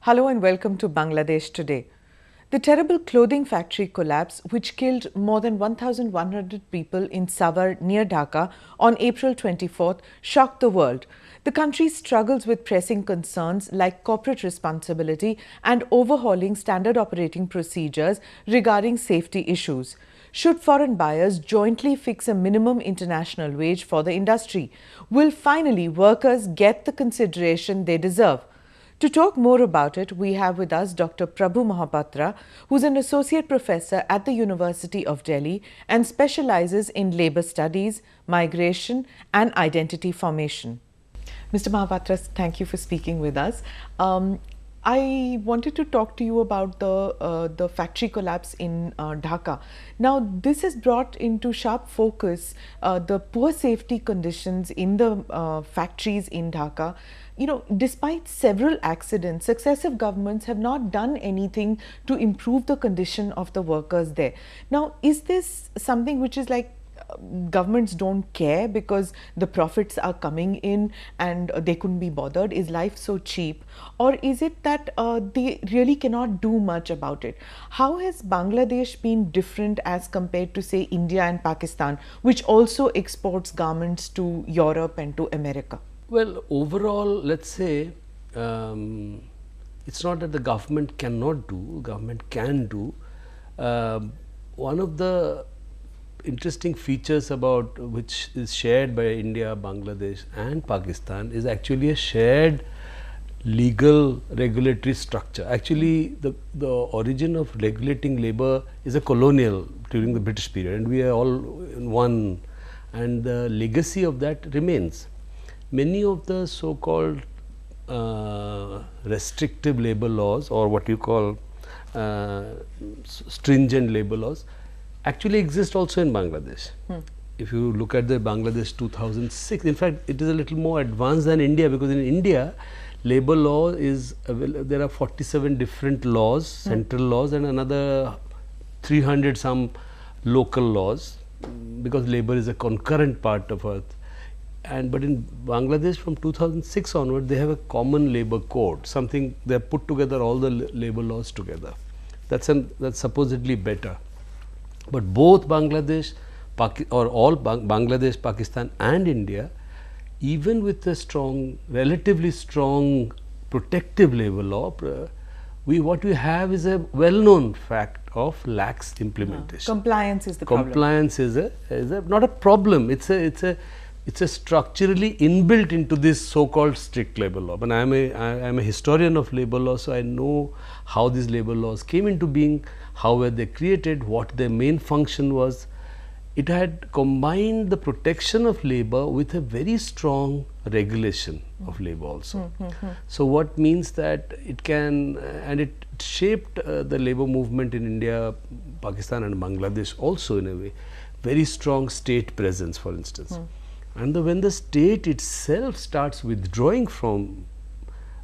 Hello and welcome to Bangladesh Today. The terrible clothing factory collapse, which killed more than 1,100 people in Savar near Dhaka on April 24th, shocked the world. The country struggles with pressing concerns like corporate responsibility and overhauling standard operating procedures regarding safety issues. Should foreign buyers jointly fix a minimum international wage for the industry? Will finally workers get the consideration they deserve? To talk more about it, we have with us Dr. Prabhu Mohapatra, who's an associate professor at the University of Delhi and specializes in labor studies, migration and identity formation. Mr. Mohapatra, thank you for speaking with us. I wanted to talk to you about the factory collapse in Dhaka. Now, this has brought into sharp focus the poor safety conditions in the factories in Dhaka. You know, despite several accidents, successive governments have not done anything to improve the condition of the workers there. Now, is this something which is like governments don't care because the profits are coming in and they couldn't be bothered? Is life so cheap? Or is it that they really cannot do much about it? How has Bangladesh been different as compared to, say, India and Pakistan, which also exports garments to Europe and to America? Well, overall, let's say it's not that the government cannot do, government can do. One of the interesting features about which is shared by India, Bangladesh and Pakistan is actually a shared legal regulatory structure. Actually, the origin of regulating labor is a colonial during the British period, and we are all in one, and the legacy of that remains. Many of the so-called restrictive labor laws, or what you call stringent labor laws, actually exist also in Bangladesh. If you look at the Bangladesh 2006, in fact, it is a little more advanced than India, because in India, labor law is, there are 47 different laws, central laws, and another 300 some local laws, because labor is a concurrent part of earth. But in Bangladesh from 2006 onward, they have a common labor code, something they have put together all the labor laws together. That's supposedly better. But both Bangladesh, Bangladesh, Pakistan and India, even with a strong, relatively strong protective labor law, what we have is a well-known fact of lax implementation. Compliance is the problem. Compliance is not a problem. It's a structurally inbuilt into this so-called strict labor law. And I am a historian of labor law, so I know how these labor laws came into being, how were they created, what their main function was. It had combined the protection of labor with a very strong regulation of labor also. So what means that it can, and it shaped the labor movement in India, Pakistan and Bangladesh also in a way, very strong state presence, for instance. And when the state itself starts withdrawing from,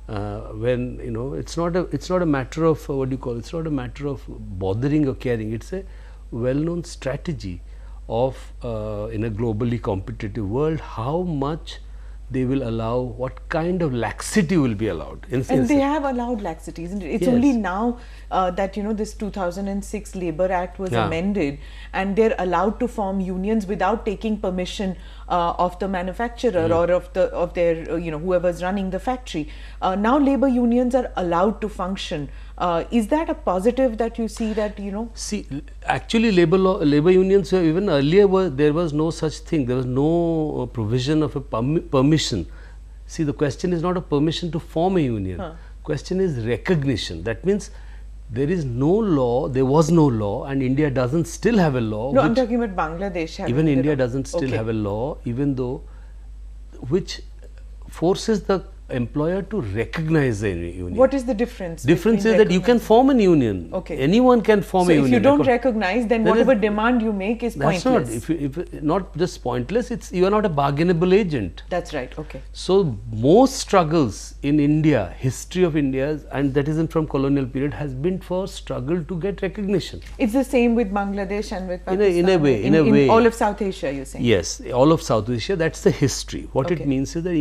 when it's not a matter of what do you call, it's not a matter of bothering or caring. It's a well-known strategy of in a globally competitive world, how much they will allow, what kind of laxity will be allowed. And they have allowed laxity, isn't it? It's only now that this 2006 Labour Act was amended, and they're allowed to form unions without taking permission of the manufacturer or of their whoever's running the factory. Now labour unions are allowed to function. Is that a positive that you see that See, actually labor unions even earlier there was no such thing. There was no provision of a permission. See, the question is not a permission to form a union. Question is recognition. That means there is no law, there was no law, and India doesn't still have a law. No, I'm talking about Bangladesh. Even India doesn't still have a law, even though, which forces the employer to recognize the union. What is the difference? Difference is that you can form a union. Okay. Anyone can form a union. So if you don't recognize, then whatever demand you make is pointless. That's not. If not just pointless, you are not a bargainable agent. That's right. Okay. So most struggles in India, history of India, and that isn't from colonial period, has been for struggle to get recognition. It's the same with Bangladesh and with Pakistan. In a way. All of South Asia, you're saying? Yes, all of South Asia. That's the history. What it means is that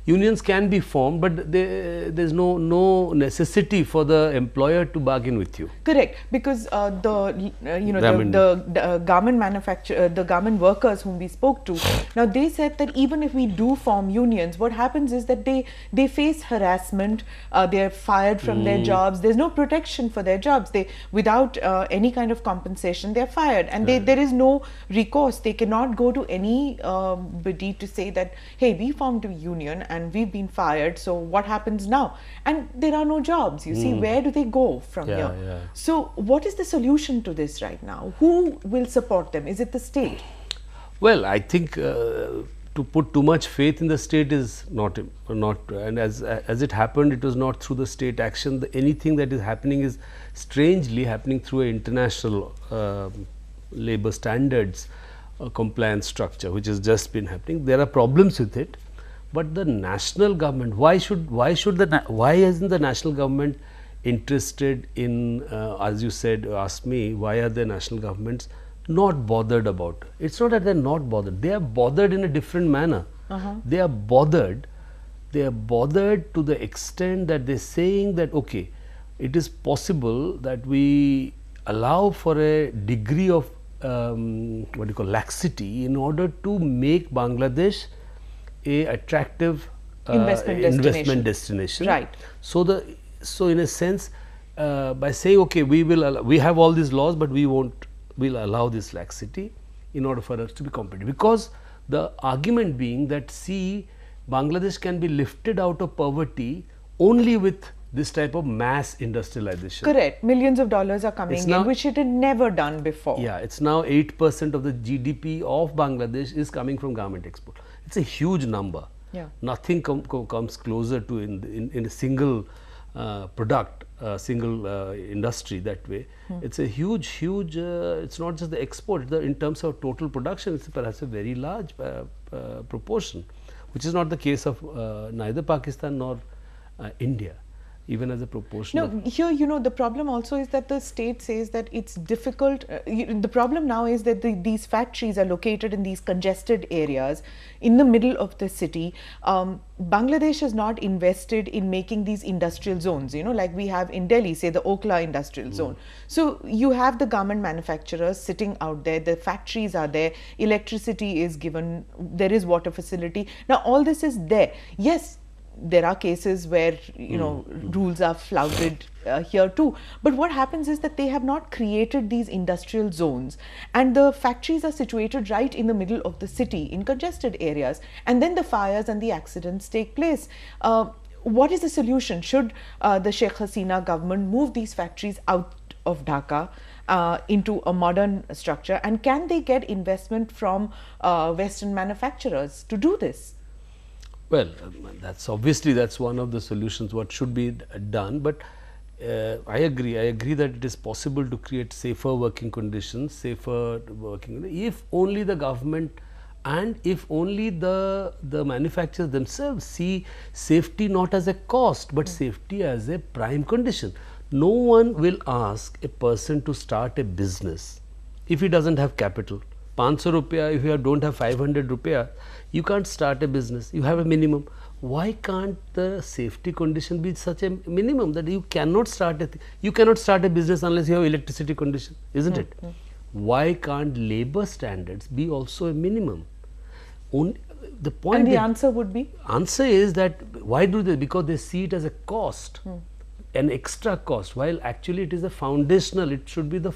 union unions can be formed, but there's no necessity for the employer to bargain with you. Correct, because the garment manufacturer, the garment workers whom we spoke to, now they said that even if we do form unions, what happens is that they face harassment, they're fired from their jobs, there's no protection for their jobs, they without any kind of compensation they're fired, and there is no recourse. They cannot go to anybody to say that, hey, we formed a union and we've been fired, so what happens now? And there are no jobs, you see, where do they go from here? Yeah. So what is the solution to this right now? Who will support them? Is it the state? Well, I think to put too much faith in the state is not, and as it happened, it was not through the state action. Anything that is happening is strangely happening through an international labor standards compliance structure, which has just been happening. There are problems with it, but the national government, why isn't the national government interested in, as you said, asked me, why are the national governments not bothered about? It's not that they're not bothered, they are bothered in a different manner. They are bothered to the extent that they're saying that, okay, it is possible that we allow for a degree of laxity in order to make Bangladesh a attractive investment destination. Right. So in a sense, by saying, okay, we have all these laws, but we'll allow this laxity in order for us to be competitive. Because the argument being that, see, Bangladesh can be lifted out of poverty only with this type of mass industrialization. Correct. Millions of dollars are coming in, which it had never done before. Yeah, it's now 8% of the GDP of Bangladesh is coming from garment export. It's a huge number. Yeah. Nothing comes closer to in a single product, single industry that way. It's a huge, it's not just the export, in terms of total production, it's perhaps a very large proportion, which is not the case of neither Pakistan nor India, even as a proportion. No, here, the problem also is that the state says that it's difficult. The problem now is that these factories are located in these congested areas in the middle of the city. Bangladesh has not invested in making these industrial zones, like we have in Delhi, say the Okla industrial zone. So you have the garment manufacturers sitting out there, the factories are there, electricity is given, there is water facility. Now all this is there. Yes, there are cases where rules are flouted here too, but what happens is that they have not created these industrial zones, and the factories are situated right in the middle of the city in congested areas, and then the fires and the accidents take place. What is the solution? Should the Sheikh Hasina government move these factories out of Dhaka into a modern structure, and can they get investment from Western manufacturers to do this? Well, that's one of the solutions what should be done, but I agree that it is possible to create safer working conditions, if only the government and if only the manufacturers themselves see safety not as a cost but safety as a prime condition. No one will ask a person to start a business if he doesn't have capital. 500 rupiah, if you don't have 500 rupiah, you can't start a business, you have a minimum. Why can't the safety condition be such a minimum that you cannot start a business unless you have electricity condition, isn't it? Why can't labor standards be also a minimum? The point and the answer would be? Answer is that why do they? Because they see it as a cost. An extra cost, while actually it is a foundational, it should be the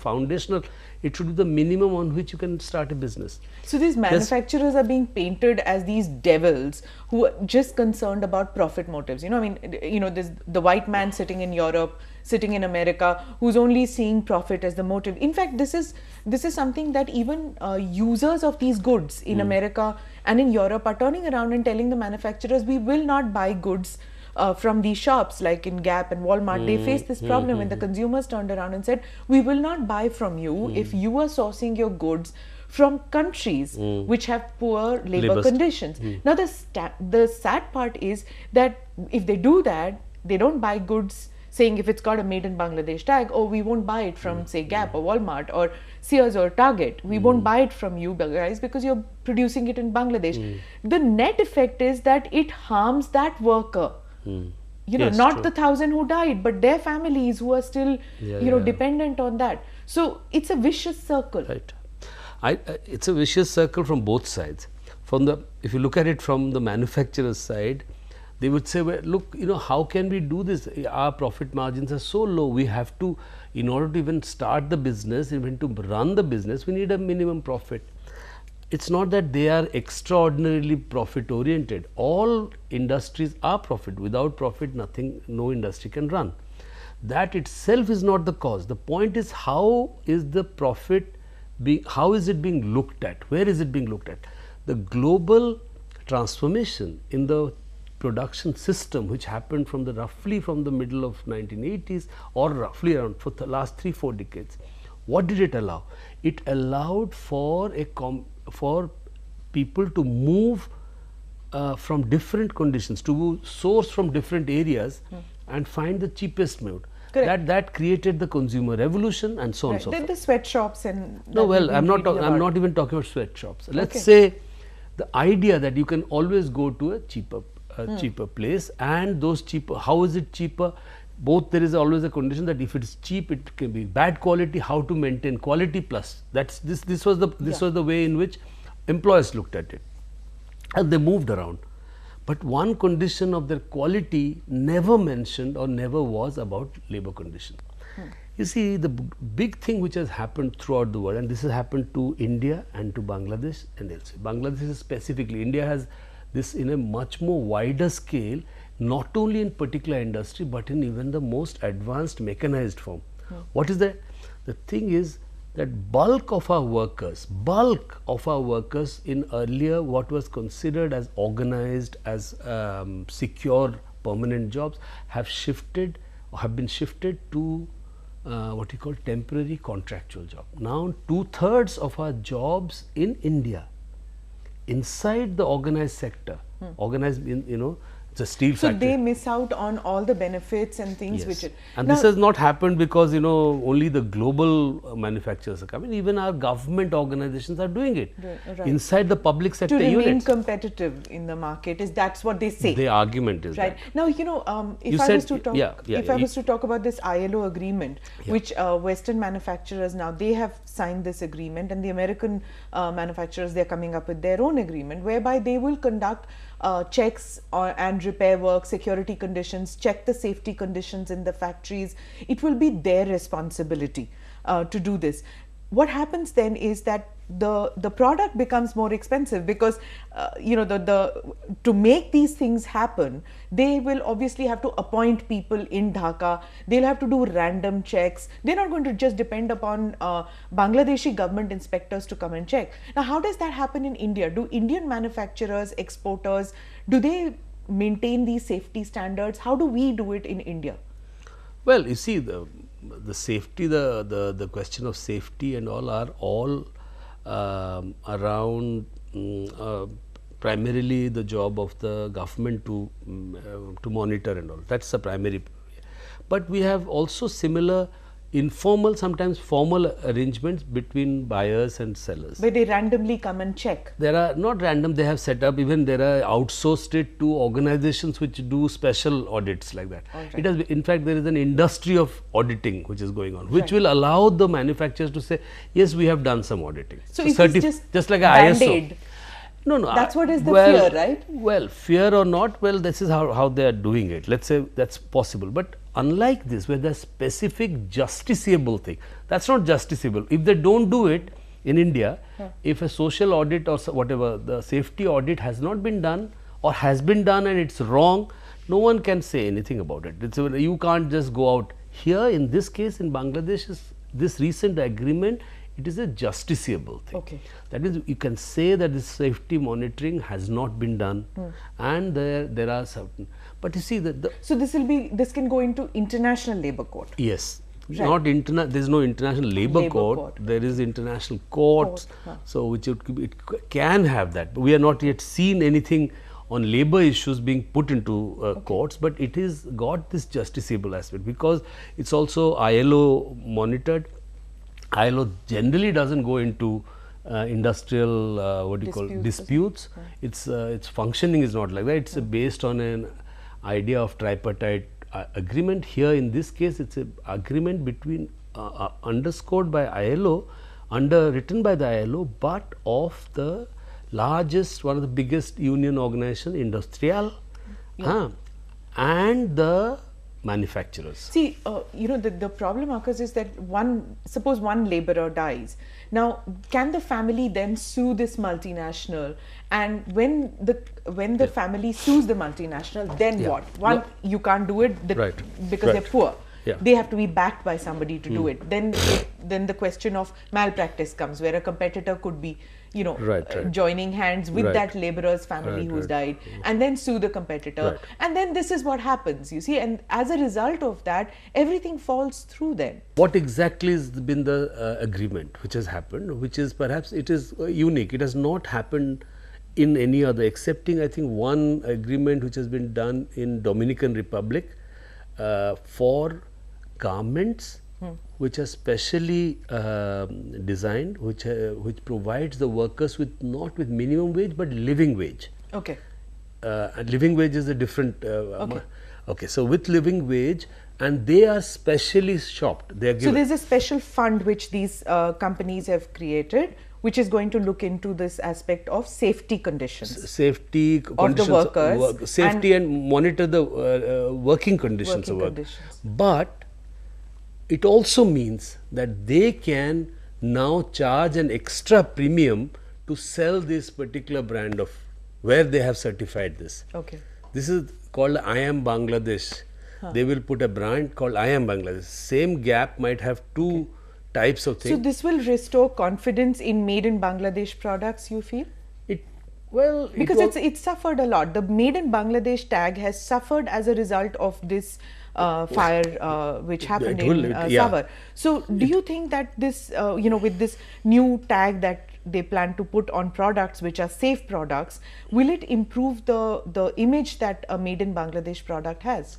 minimum on which you can start a business. So these manufacturers are being painted as these devils who are just concerned about profit motives. There's the white man sitting in Europe, sitting in America, who's only seeing profit as the motive. In fact, this is something that even users of these goods in America and in Europe are turning around and telling the manufacturers, we will not buy goods from these shops like in Gap and Walmart. They faced this problem when the consumers turned around and said, we will not buy from you if you are sourcing your goods from countries which have poor labor conditions. Now the sad part is that if they do that, they don't buy goods saying if it's got a made in Bangladesh tag, oh, we won't buy it from, say, Gap or Walmart or Sears or Target. We won't buy it from you guys because you're producing it in Bangladesh. The net effect is that it harms that worker. You know, Yes, not true. the 1,000 who died, but their families who are still, dependent on that. So it's a vicious circle. Right. It's a vicious circle from both sides. From the, if you look at it from the manufacturer's side, they would say, well, look, how can we do this? Our profit margins are so low. We have to, in order to even start the business, even to run the business, we need a minimum profit. It's not that they are extraordinarily profit oriented. All industries are profit. Without profit, no industry can run. That itself is not the cause. The point is, how is the profit how is it being looked at? Where is it being looked at? The global transformation in the production system, which happened from roughly from the middle of 1980s or roughly around for the last 3-4 decades. What did it allow? It allowed for for people to move from different conditions, to source from different areas and find the cheapest mode. Correct. That created the consumer revolution and so on and so forth. The sweatshops and No, well, I'm not even talking about sweatshops. Let's say the idea that you can always go to a cheaper place, and those cheaper. How is it cheaper? Both, there is always a condition that if it's cheap, it can be bad quality. How to maintain quality plus? This was the way in which employers looked at it, and they moved around. But one condition of their quality never mentioned or never was about labor condition. You see, the big thing which has happened throughout the world, and this has happened to India and to Bangladesh and elsewhere. Bangladesh specifically, India has this in a much more wider scale, not only in particular industry, but in even the most advanced mechanized form. What is that? The thing is that bulk of our workers in earlier what was considered as organized, as secure permanent jobs have been shifted to what you call temporary contractual job. Now 2/3 of our jobs in India inside the organized sector, organized in, it's a steel so factory. they miss out on all the benefits and things which it. And Now, this has not happened because only the global manufacturers are coming. Even our government organizations are doing it Right. inside the public sector to remain units. competitive in the market, that's what they say. The argument is Right. that. Now, if You I said- was to talk, yeah, if I was to talk about this ILO agreement, which Western manufacturers now, they have signed this agreement, and the American manufacturers, they're coming up with their own agreement whereby they will conduct checks and repair work, security conditions, check the safety conditions in the factories. It will be their responsibility to do this. What happens then is that the product becomes more expensive because to make these things happen, they will obviously have to appoint people in Dhaka. They'll have to do random checks. They're not going to just depend upon Bangladeshi government inspectors to come and check. Now, how does that happen in India? Do Indian manufacturers, exporters, do they maintain these safety standards? How do we do it in India? Well, you see, the safety, the question of safety and all are all around primarily the job of the government to monitor and all. That's the primary. But we have also similar informal, sometimes formal arrangements between buyers and sellers. Where they randomly come and check. There are not random, they have set up, even there are outsourced it to organizations which do special audits like that. Right. It has, in fact, there is an industry of auditing which is going on, which will allow the manufacturers to say, yes, we have done some auditing. So if it's just like a Band-Aid, ISO. No, that's what is the fear, right? Well, fear or not, well, this is how they are doing it. Let's say that's possible. But unlike this, where there's specific justiciable thing, that's not justiciable. If they don't do it in India, if a social audit or whatever, the safety audit has not been done or has been done and it's wrong, no one can say anything about it. You can't just go out. Here, in this case, in Bangladesh, this recent agreement, it is a justiciable thing. Okay. That is, you can say that this safety monitoring has not been done, and there are certain. But you see that so this can go into International Labour Court. Yes, Right. there is no International Labour Court. There is international courts, Court, so which it can have that. But we are not yet seen anything on labor issues being put into courts, but it is got this justiciable aspect because it's also ILO monitored. ILO generally doesn't go into industrial what do you call disputes. Its functioning is not like that. It's based on an idea of tripartite agreement. Here in this case, it's an agreement between underscored by ILO, underwritten by the ILO, but of the largest, one of the biggest union organization, Industrial, and the manufacturers. See, the problem occurs is that suppose one laborer dies. Now, can the family then sue this multinational? And when the family sues the multinational, then what? You can't do it because they're poor. Yeah. They have to be backed by somebody to do it. Then the question of malpractice comes, where a competitor could be, joining hands with that laborer's family who's died, and then sue the competitor. And then this is what happens, you see. And as a result of that, everything falls through then. What exactly has been the agreement which has happened, which is perhaps it is unique. It has not happened in any other, excepting I think one agreement which has been done in Dominican Republic for garments which are specially designed, which provides the workers with not with minimum wage but living wage. Okay. Living wage is a different. Okay. So with living wage, and they are specially shopped. They are given. So there's a special fund which these companies have created, which is going to look into this aspect of safety conditions. Safety of conditions the workers. Safety and monitor the working conditions of work. But it also means that they can now charge an extra premium to sell this particular brand of where they have certified this. Okay. This is called I Am Bangladesh. They will put a brand called I Am Bangladesh. Same Gap might have two types of things. So this will restore confidence in made in Bangladesh products, you feel? Because it's suffered a lot. The made in Bangladesh tag has suffered as a result of this fire which happened in Savar. So do you think that this, with this new tag that they plan to put on products which are safe products, will it improve the image that a made in Bangladesh product has?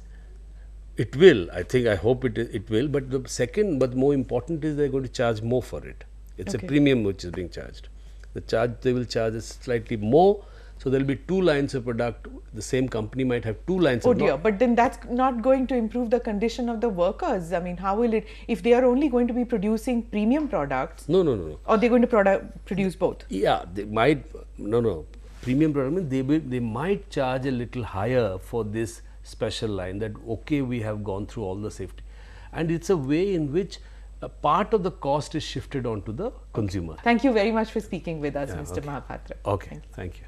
It will. I hope it will. But the second, but more important is they're going to charge more for it. It's a premium which is being charged. They will charge us slightly more. So there will be two lines of product. The same company might have two lines of product. Oh dear, but then that's not going to improve the condition of the workers. I mean, how will it, if they are only going to be producing premium products? No. Or they're going to produce both? Yeah, they might, premium product means they might charge a little higher for this special line that, we have gone through all the safety. And it's a way in which a part of the cost is shifted onto the consumer. Thank you very much for speaking with us, Mr. Mahapatra. Okay, thank you.